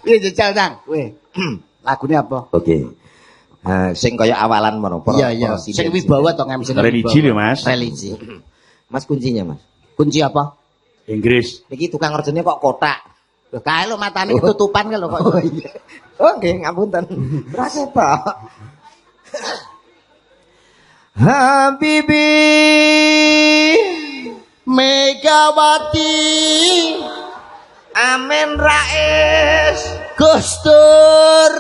Piye jajal Tang? Kowe. Lagune apa? Oke. Sing kaya awalan mono. Iya. Sing wibawa to MC. Religi lho, Mas. Religi. Mas kuncinya, Mas. Kunci apa? Inggris. Iki tukang kerjane kok kotak. Lho kae lho matane ketutupan ke lho kok. Oh iya. Oh nggih, ngapunten. Rasa Pak. Habibi Megawati Amin Rais Gustur.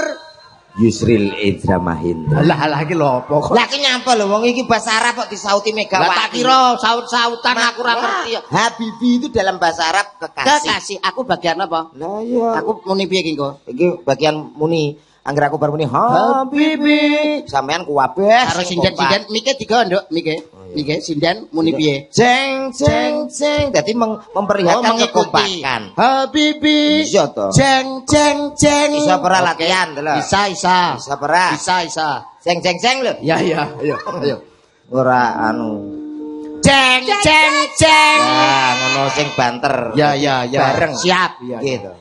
Yusril Idra Mahendra. Lah iki lho apa kok? Lah ki nyapa lho wong iki bahasa Arab kok disauti Megawati. Lah tak kira saut-sautan aku ora ngerti. Habibi itu dalam bahasa Arab kekasih. Kekasih, aku bagian apa? Lah iya. Aku muni piye iki kok? Iki bagian muni. Angger aku bar muni Habibi. Sampean kuwabeh. Karo sinden-sinden mike digo nduk, mike. Mike sinden muni piye? Jeng jeng jeng. Dadi memperlihatkan kekompakan. Habibi. Iya to. Jeng jeng jeng. Bisa ora latihan to lho. Bisa. Bisa ora? Bisa. Jeng jeng jeng lho. Ya, ayo. Ora anu. Jeng jeng jeng. Nah, ngono sing banter. Ya. Bareng. Siap. Gitu.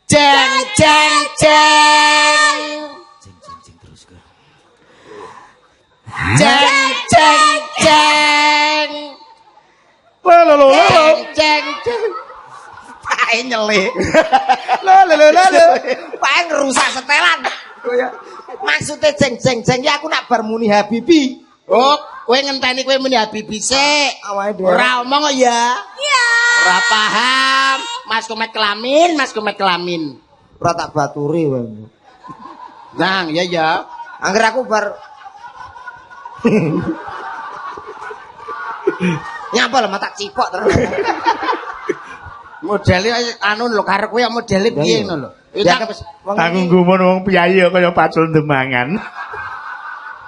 Jeng jeng jeng. Jeng jeng jeng. Lho. Jeng jeng. Pae nyele. Lho. Pae ngerusak setelan. Maksudnya jeng jeng jeng ya aku nak bar muni Habibi. Oh, kowe ngenteni kowe muni Habibi sik. Awake dhewe. Ora omong kok ya. Iya. Ora paham. Mas Komet kelamin. Ora tak baturi wae. Nang, ya. Angger aku bar nyapa lho matak cipok terus. Modele anu lho karo kowe modele piye ngono lho. Aku nggumun wong piyayi kaya pacul demangan.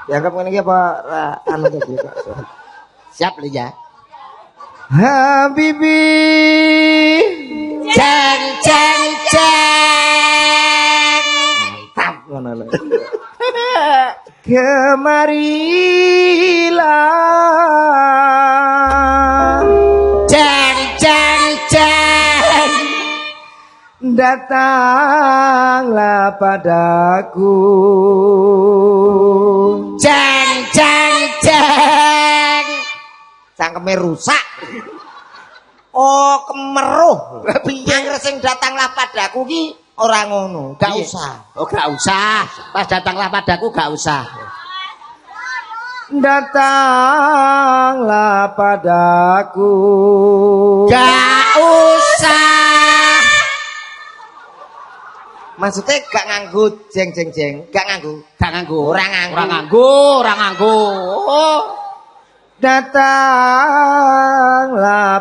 Dianggap ngene iki apa anu tadi Pak. Siap lho ya. Habibi Jeng jeng jeng. mantap ngono lho. Kemarilah Jeng jeng jeng. datanglah padaku. Jeng jeng jeng. Cangkeme rusak. Oh, kemeruh. Piye sing datanglah padaku ki ora ngono. Gak usah. Oh, gak usah. Pas datanglah padaku gak usah. Datanglah padaku. Gak usah. Maksudnya gak nganggo jeng jeng jeng, gak nganggo. Ora nganggo. Oh. Datanglah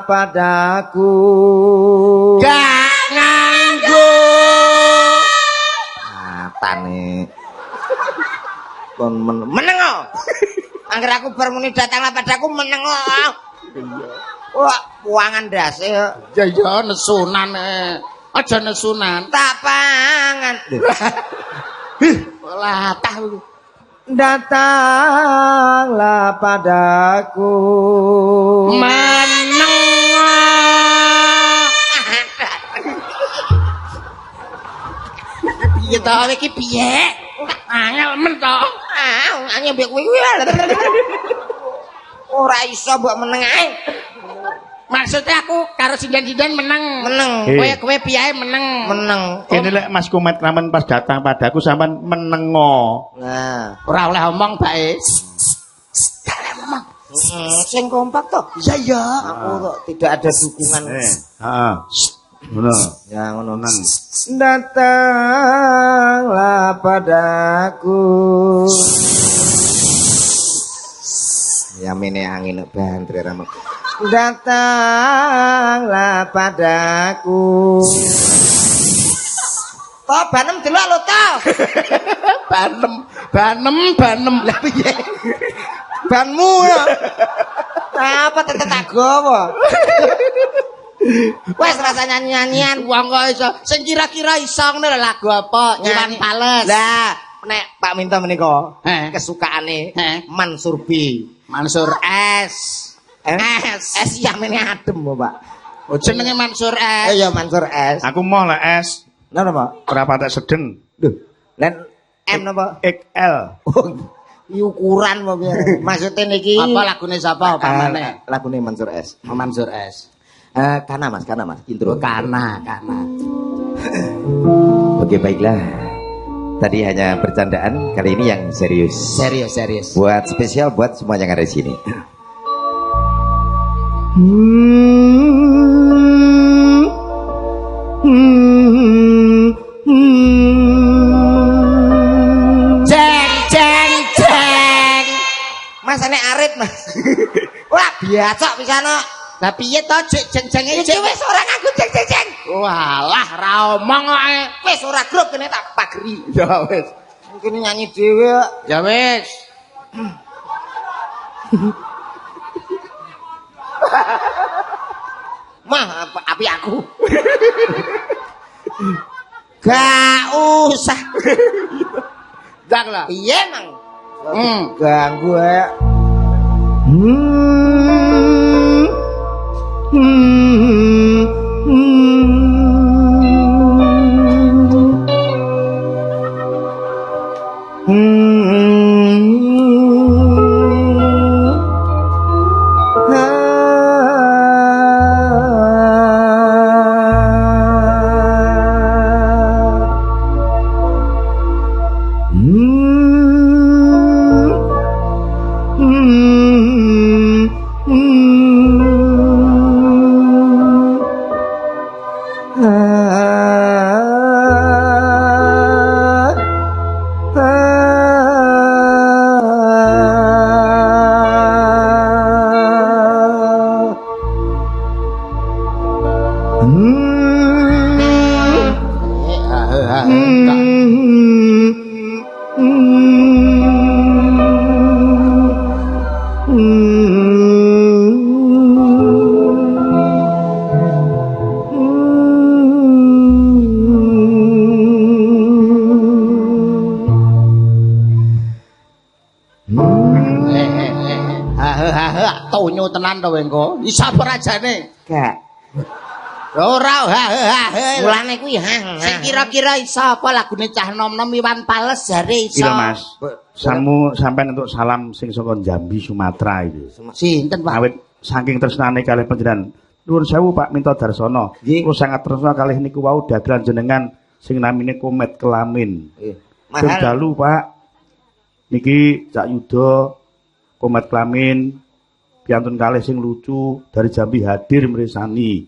padaku. Gak nganggo. Matane. Kon menengo. Angger aku bar muni datanglah padaku menengo. Wah, puangan ndase. Ya nesunan aja nesunan. Tak pangan. Latah lu. Datanglah padaku. Meneng. Piye to iki piye? Angel men to. Anyek mbek kuwi. Ora iso mbok meneng ae. Maksudnya aku karo sinden-sinden meneng. Kowe piye meneng? Kene lek Mas Komet ramen pas datang padaku sampean menengo. Nah, Ora oleh omong bae. sing kompak toh. Iya. Aku kok tidak ada dukungan. Heeh. Ngono. Ya ngono nang. Datanglah padaku. Ya mene angin bantri rambut. Datanglah padaku. Toh banem delok lho toh. Banem. Lah piye? Banmu ya. Apa tetek gowo. Wes rasa nyanyi-nyanyian Wong kok iso sing kira-kira iso ngene lho lagu apa? Iwan Fals. Lah, nek Pak Minto menika kesukaane Mansur B. Mansur S. S yang mene adem, Pak. Oh jenenge Mansur S. Iya Mansur S. Aku mau lah es. Napa, Pak? Ora patek sedeng. Duh. Len M napa? XL. Oh, iki ukuran apa piye? Maksudnya niki Apa lagune sapa pamane? lagune Mansur S. Mansur S. Kana Mas, intro. Kana. Oke, baiklah. Tadi hanya bercandaan, kali ini yang serius. Serius. Buat spesial buat semua yang ada di sini. Jeng. Mas nek arit, Mas. Wah, biasa pisana. Lah piye to jeng-jenge Iki wis ora nganggo jeng. Walah ra omong kok. Wis ora grup kene tak pageri. Ya wis. Mungkin nyanyi dhewe kok. Ya wis. Mah, api aku. Gak usah. Dak lah. Piye, Mang? Ganggu ya. Tonyo tenan to engko. Iso apa rajane? Gak. Ora Mulane kuwi sing kira-kira iso apa lagune cah nom-nom Iwan Fals jare iso. Iya Mas. Sampean untuk salam sing saka Jambi Sumatera iki. Sinten Pak? Awit saking tresnane kalih panjenengan. Nuwun sewu Pak Minto Darsono. Kula sangat tresna kalih niku wau dagelan jenengan sing namine Komet Kelamin. Mahal. Dalu Pak. Niki Cak Yuda Komet Kelamin piantun kalih sing lucu dari Jambi hadir mresani.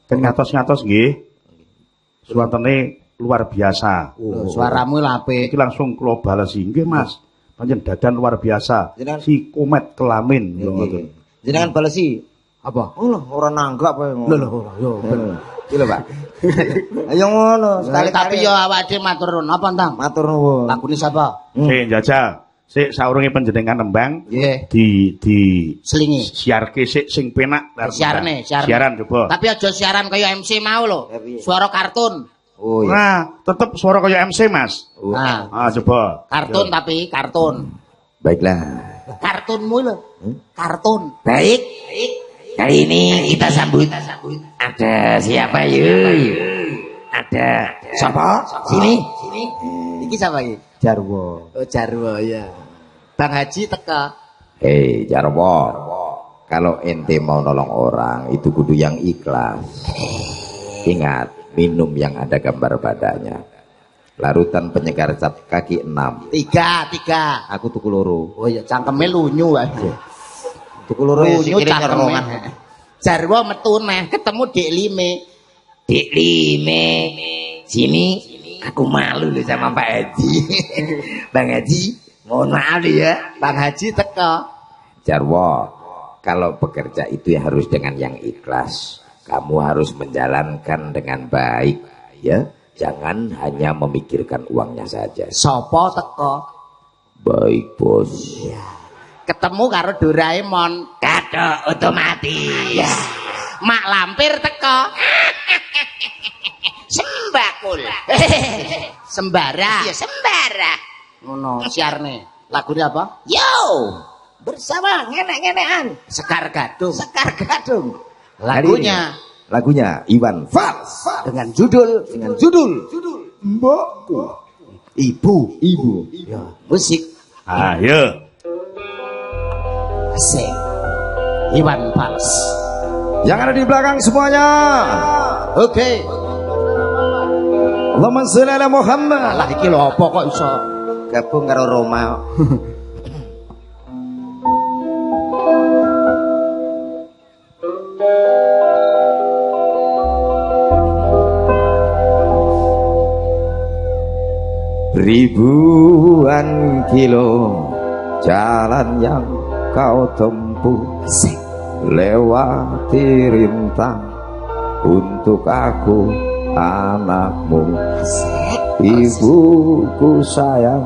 Kan ngatos-ngatos nggih. Suwantene luar biasa. Suaramu apik. Iki langsung kula balesi nggih Mas. Pancen dadan luar biasa. Si Komet Kelamin ngoten. Jenengan balesi Apa? Oh, ora nanggap kowe ngono. Lho, yo bener. Iki lho, Pak. Ayo ngono, Tapi yo awake dhewe matur nuwun. Apa, Tang? matur nuwun. Lagune sapa? Jajal. Sik saurunge panjenengan nembang Nggih. di Selingi. siarke sik sing penak Siaran coba. Tapi aja siaran kaya MC mau lho. Suara kartun. Oh iya. Nah, tetep suara kaya MC Mas. Nah, Coba. kartun tapi kartun. Baiklah. Kartunmu lho. Kartun. Baik. Kali ini kita sambut ada siapa yuk? Ada siapa? Sini. Iki sapa iki? Jarwo. Oh, Jarwo ya. Bang Haji teka. Hei Jarwo, kalau ente mau nolong orang itu kudu yang ikhlas. Ingat, minum yang ada gambar badannya. Larutan penyegar kaki 6. Tiga. Aku tuku loro. Oh ya cangkeme lunyu aja. Tuku loro Lunyu sikile cangkeme. nyerongan. Jarwo metu neh ketemu Dik Lime. Dik Lime. Sini aku malu loh sama Pak Haji. Bang Haji, mohon maaf ya. Bang Haji teka. Jarwo, kalau bekerja itu ya harus dengan yang ikhlas. Kamu harus menjalankan dengan baik, ya. Jangan hanya memikirkan uangnya saja. Sopo teka? Baik, Bos. Ketemu karo Doraemon. Kado otomatis. Ya. Mak Lampir teka. Sembakul. Sembara. Ya sembara. Ngono siarne. Lagune apa? Yo, bersama ngenek-ngenekan. Sekar Gadung. Sekar Gadung. Lagunya Lagunya Iwan Fals Dengan judul Mbokku. Ibu. ya, musik Ayo. asik. Iwan Fals. Yang ada di belakang semuanya. Oke. Allahumma sholli ala Muhammad. Lah iki lho apa kok iso Gabung karo Roma. Ribuan kilo jalan yang kau tempuh, lewati rintang untuk aku anakmu. Ibuku sayang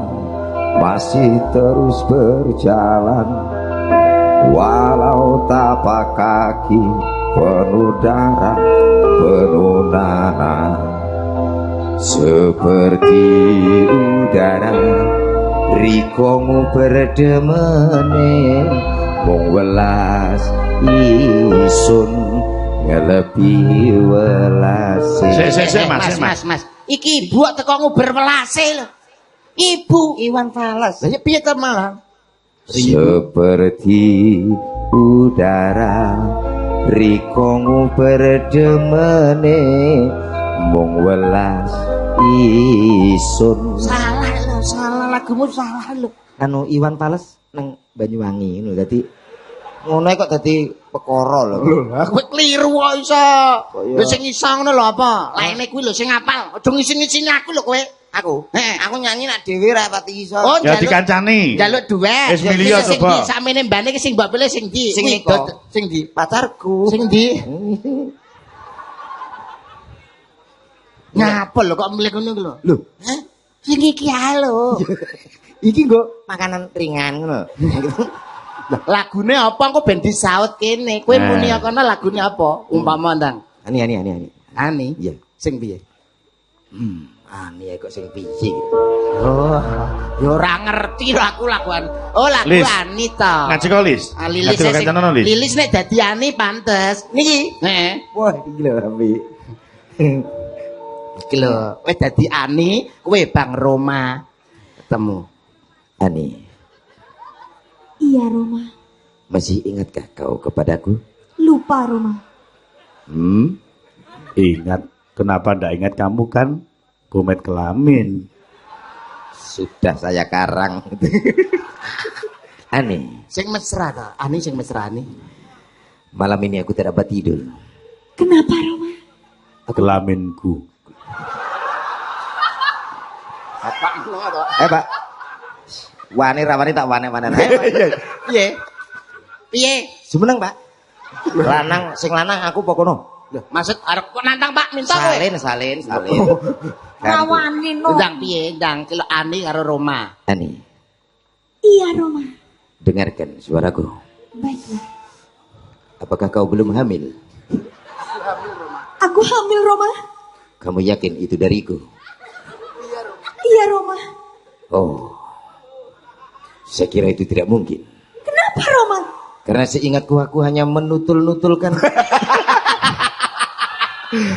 masih terus berjalan, walau tapak kaki penuh darah penuh nanah. Seperti udara rikomu berdemene, mung welas isun ngelepi welase. Mas. Iki ibu teko nguber welase lho. Ibu Iwan Fals. Lah ya piye to malah? Seperti udara rikomu berdemene, mung welas isun. Salah lagumu salah lho. Anu Iwan Fals nang Banyuwangi ngono, dadi ngono kok dadi perkara lho. Kowe kliru kok iso. iya? Lho sing iso ngono lho apa? Laene kuwi lho sing apal. Aja ngisi-ngisini aku lho kowe. Aku. Heeh. Aku nyanyi nak dhewe ra pati iso. Oh, Ya dikancani. Jaluk duet. Wis milih Sing coba. di sakmene mbane ki sing mbok pilih sing di. Sing Kuwi niko. sing di. Pacarku. Sing di. Ngapa lho kok milih ngono ki lho? Lho, Hah? Sing iki ae lho. iki nggo makanan ringan ngono. Lagune apa engko ben disaut kene. Kowe muni kono lagune apa? Umpama ndang. Ani. Ani. Iya. Sing piye? Ani kok sing piye? Oh, yo ora ngerti lho aku laguan. Oh, lagu Lis. Ani to. Ngaji kok Lis. Lilis Ngaji kok kancanono Lis. Lilis nek dadi Ani pantes. Niki. Heeh. Wah, iki lho Rambi. Iki lho, kowe dadi Ani, kowe Bang Roma ketemu. Ani, Iya, Roma. masih ingatkah kau kepadaku? Lupa, Roma. Ingat. Kenapa ndak ingat kamu kan komet kelamin? Sudah saya karang. Ani, Sing mesra to. Ani sing mesra Ani. malam ini aku tidak dapat tidur. Kenapa, Roma? Kelaminku. Bapak ngono to. Pak. Wani rawani tak wane-wanen. Piye? Piye? Jumeneng, Pak. Sing lanang aku pokono. Lho, maksud arep kok nantang Pak minta kowe. Salin. Nawani, no. Ndang piye? Ndang kilo Ani karo Roma. Ani, Iya, Roma. dengarkan suaraku. Baiklah. Apakah kau belum hamil? Aku hamil, Roma. Kamu yakin itu dariku? Iya, Roma. Oh, saya kira itu tidak mungkin. Kenapa, Roma? Karena seingatku aku hanya menutul-nutulkan.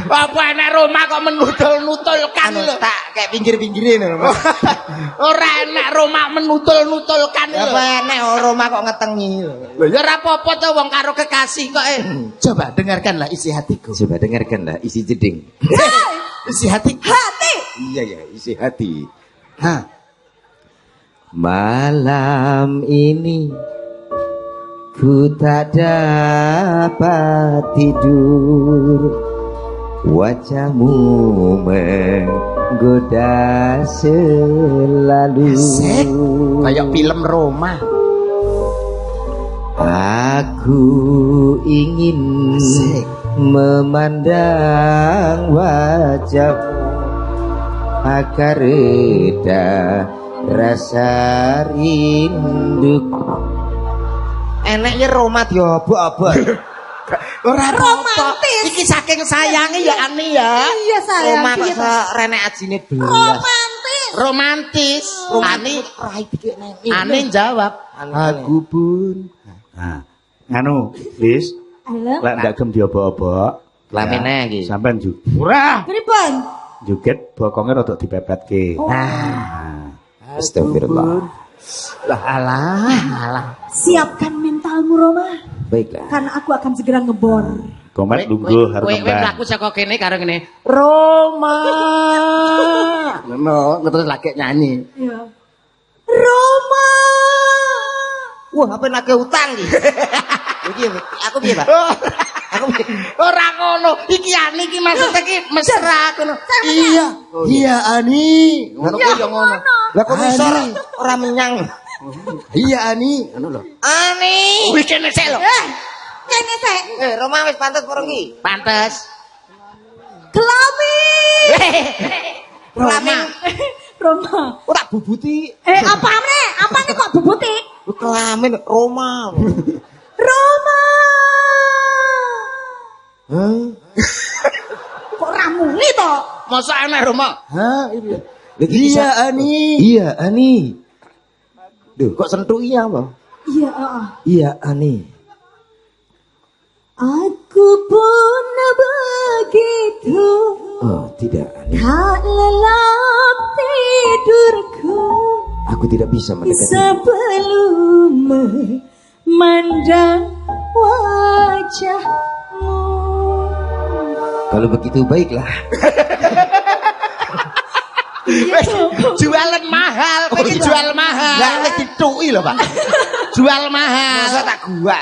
Apa enak Roma kok menutul-nutulkan lho. Tak kayak pinggir-pinggirin lho. Ora enak Roma menutul-nutulkan lho. Apa enak Roma kok ngetengi lho. Lho ya ora apa-apa to wong karo kekasih kok. Coba dengarkanlah isi hatiku. Coba dengarkanlah isi jeding. Isi hati. Hati. Iya ya, isi hati. Hah. Malam ini ku tak dapat tidur, wajahmu menggoda selalu. Asik. Kayak film Roma. Aku ingin Asik. memandang wajahmu agar reda rasa rinduku. Enaknya Roma diobok-obok. Ora Romantis. Iki saking sayange ya Ani ya. Iya, sayang. Roma kok Iya, iso renek ajine belas. romantis. Romantis. Ani rai dikek nek. Ani jawab. Aku pun Nah, nganu, Lis, Halo. lek ndak gem diobok-obok, Kelamine iki. Sampean ora Pripun? joget bokonge rada dipepetke. Astagfirullah. Lah alah. Siapkan mentalmu Roma. Baiklah. Karena aku akan segera ngebor. Komet lungguh harus Kowe tembang. mlaku saka kene karo ngene. Roma. Ngono, terus lagi nyanyi. Ya. Roma. Wah, apa nake utang iki? Iki aku piye, Pak? Aku piye? Ora ngono. Iki Ani iki maksud iki mesra ngono. Iya. Iya Ani. Ngono kuwi yo ngono. Lah kok iso ora menyang. Iya Ani, ngono lho. Ani. Wis kene sik lho. Kene sik. Roma wis pantes porong iki. Pantes. Kelamin. Roma. Roma. Ora bubuti. Apane? Apane kok bubuti? Kelamin Roma. Roma. Hah? Kok ramuni to? Masa aneh Roma? Hah? Iya Ani. Iya Ani. Duh, kok sentuh iya, Bang? Iya, heeh. Iya Ani. Aku pun begitu. Oh, tidak Ani. Tak lelap tidurku Aku tidak bisa mendekati. sebelum memandang wajahmu. Kalau begitu baiklah. Jualan mahal, pengen jual mahal. Lah wis dituki lho, Pak. Jual mahal. Masa tak gua.